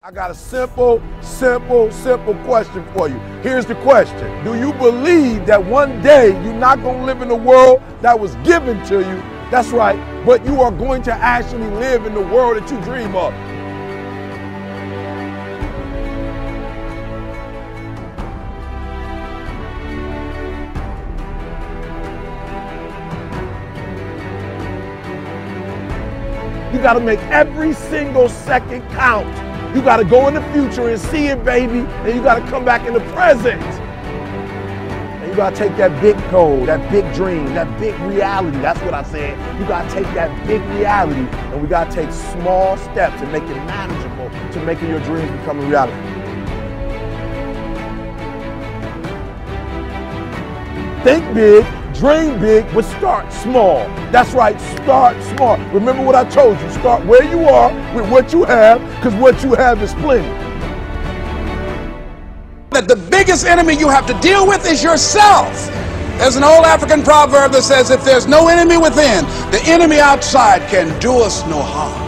I got a simple question for you. Here's the question. Do you believe that one day you're not going to live in the world that was given to you? That's right, but you are going to actually live in the world that you dream of. You got to make every single second count. You got to go in the future and see it, baby, and you got to come back in the present. And you got to take that big goal, that big dream, that big reality. That's what I said. You got to take that big reality, and we got to take small steps and make it manageable to making your dreams become a reality. Think big, dream big, but start small. That's right, start small. Remember what I told you, start where you are with what you have, because what you have is plenty. That the biggest enemy you have to deal with is yourself. There's an old African proverb that says, if there's no enemy within, the enemy outside can do us no harm.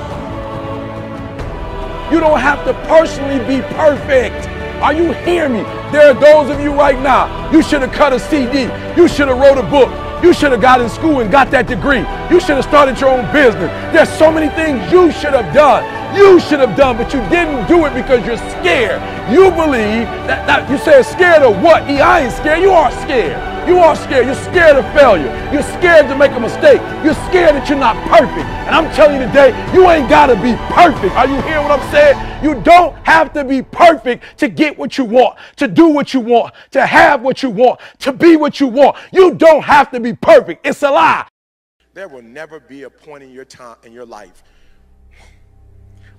You don't have to personally be perfect. Are you hearing me? There are those of you right now, you should have cut a CD. You should have wrote a book. You should have got in school and got that degree. You should have started your own business. There's so many things you should have done. You should have done, but you didn't do it because you're scared. You believe that you say scared of what? I ain't scared. You are scared. You are scared. You're scared of failure. You're scared to make a mistake. You're scared that you're not perfect. And I'm telling you today, you ain't got to be perfect. Are you hearing what I'm saying? You don't have to be perfect to get what you want, to do what you want, to have what you want, to be what you want. You don't have to be perfect. It's a lie. There will never be a point in your life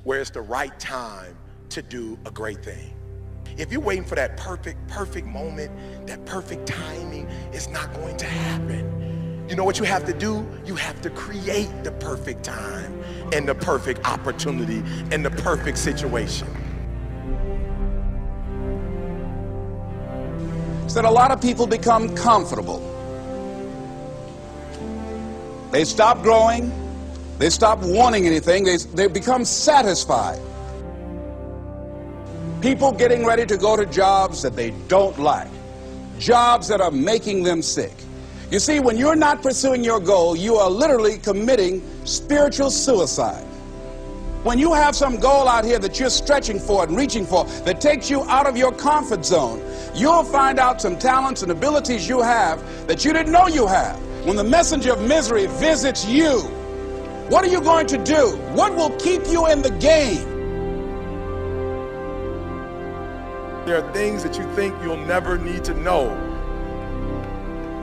where it's the right time to do a great thing. If you're waiting for that perfect moment, that perfect timing, it's not going to happen. You know what you have to do? You have to create the perfect time and the perfect opportunity and the perfect situation. So that a lot of people become comfortable. They stop growing. They stop wanting anything. They become satisfied. People getting ready to go to jobs that they don't like, jobs that are making them sick. You see, when you're not pursuing your goal, you are literally committing spiritual suicide. When you have some goal out here that you're stretching for and reaching for that takes you out of your comfort zone, you'll find out some talents and abilities you have that you didn't know you have. When the messenger of misery visits you, what are you going to do? What will keep you in the game? There are things that you think you'll never need to know,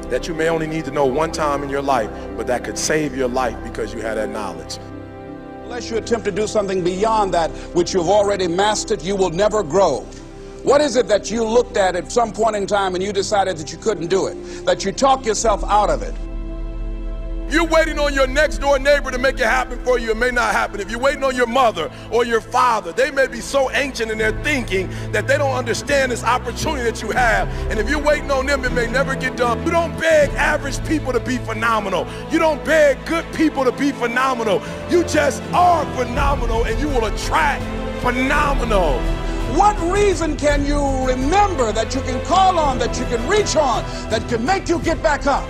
that you may only need to know one time in your life, but that could save your life because you had that knowledge. Unless you attempt to do something beyond that which you've already mastered, you will never grow. What is it that you looked at some point in time and you decided that you couldn't do it, that you talked yourself out of it? You're waiting on your next door neighbor to make it happen for you. It may not happen. If you're waiting on your mother or your father, they may be so ancient in their thinking that they don't understand this opportunity that you have. And if you're waiting on them, it may never get done. You don't beg average people to be phenomenal. You don't beg good people to be phenomenal. You just are phenomenal, and you will attract phenomenal. What reason can you remember that you can call on, that you can reach on, that can make you get back up?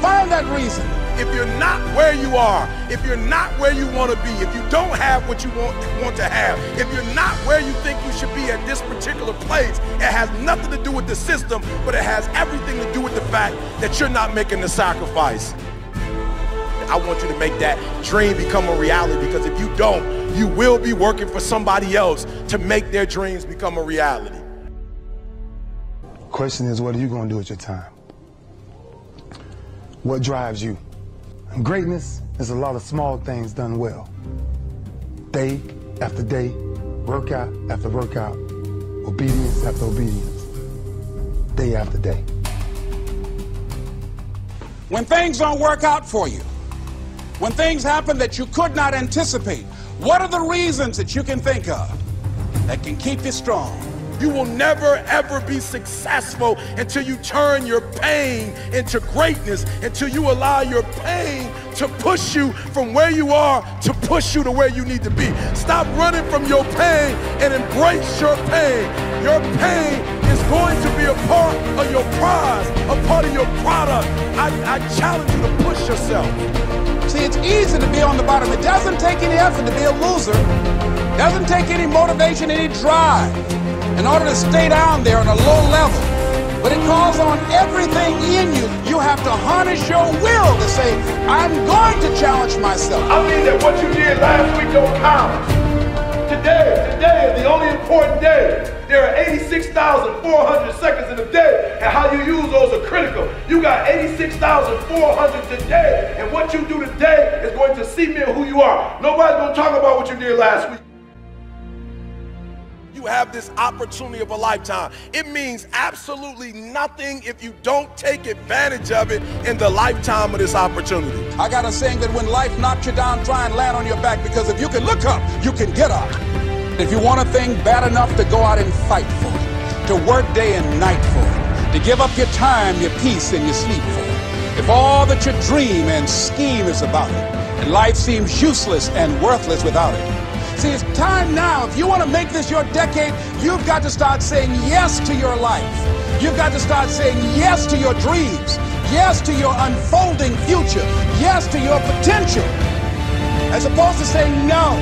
Find that reason. If you're not where you are, if you're not where you want to be, if you don't have what you want to have, if you're not where you think you should be at this particular place, it has nothing to do with the system, but it has everything to do with the fact that you're not making the sacrifice. I want you to make that dream become a reality, because if you don't, you will be working for somebody else to make their dreams become a reality. Question is, what are you going to do with your time? What drives you? And greatness is a lot of small things done well. Day after day, workout after workout, obedience after obedience, day after day. When things don't work out for you, when things happen that you could not anticipate, what are the reasons that you can think of that can keep you strong? You will never, ever be successful until you turn your pain into greatness, until you allow your pain to push you from where you are to push you to where you need to be. Stop running from your pain and embrace your pain. Your pain is going to be a part of your prize, a part of your product. I challenge you to push yourself. See, it's easy to be on the bottom. It doesn't take any effort to be a loser. It doesn't take any motivation, any drive in order to stay down there on a low level. But it calls on everything in you. You have to harness your will to say, I'm going to challenge myself. I mean that what you did last week don't count. Today is the only important day. There are 86,400 seconds in a day, and how you use those are critical. You got 86,400 today, and what you do today is going to cement who you are. Nobody's going to talk about what you did last week. You have this opportunity of a lifetime. It means absolutely nothing if you don't take advantage of it in the lifetime of this opportunity. I got a saying that when life knocks you down, try and land on your back, because if you can look up, you can get up. If you want a thing bad enough to go out and fight for it, to work day and night for it, to give up your time, your peace, and your sleep for it, if all that you dream and scheme is about it, and life seems useless and worthless without it. See, it's time now. If you want to make this your decade, you've got to start saying yes to your life. You've got to start saying yes to your dreams, yes to your unfolding future, yes to your potential, as opposed to saying no.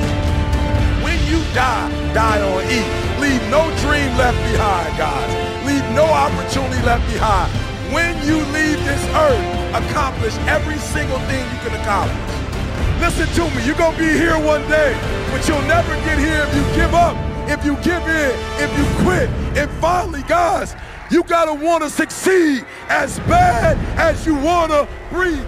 When you die on E. Leave no dream left behind, guys. Leave no opportunity left behind. When you leave this earth, accomplish every single thing you can accomplish. Listen to me, you're going to be here one day, but you'll never get here if you give up, if you give in, if you quit. And finally, guys, you got to want to succeed as bad as you want to breathe.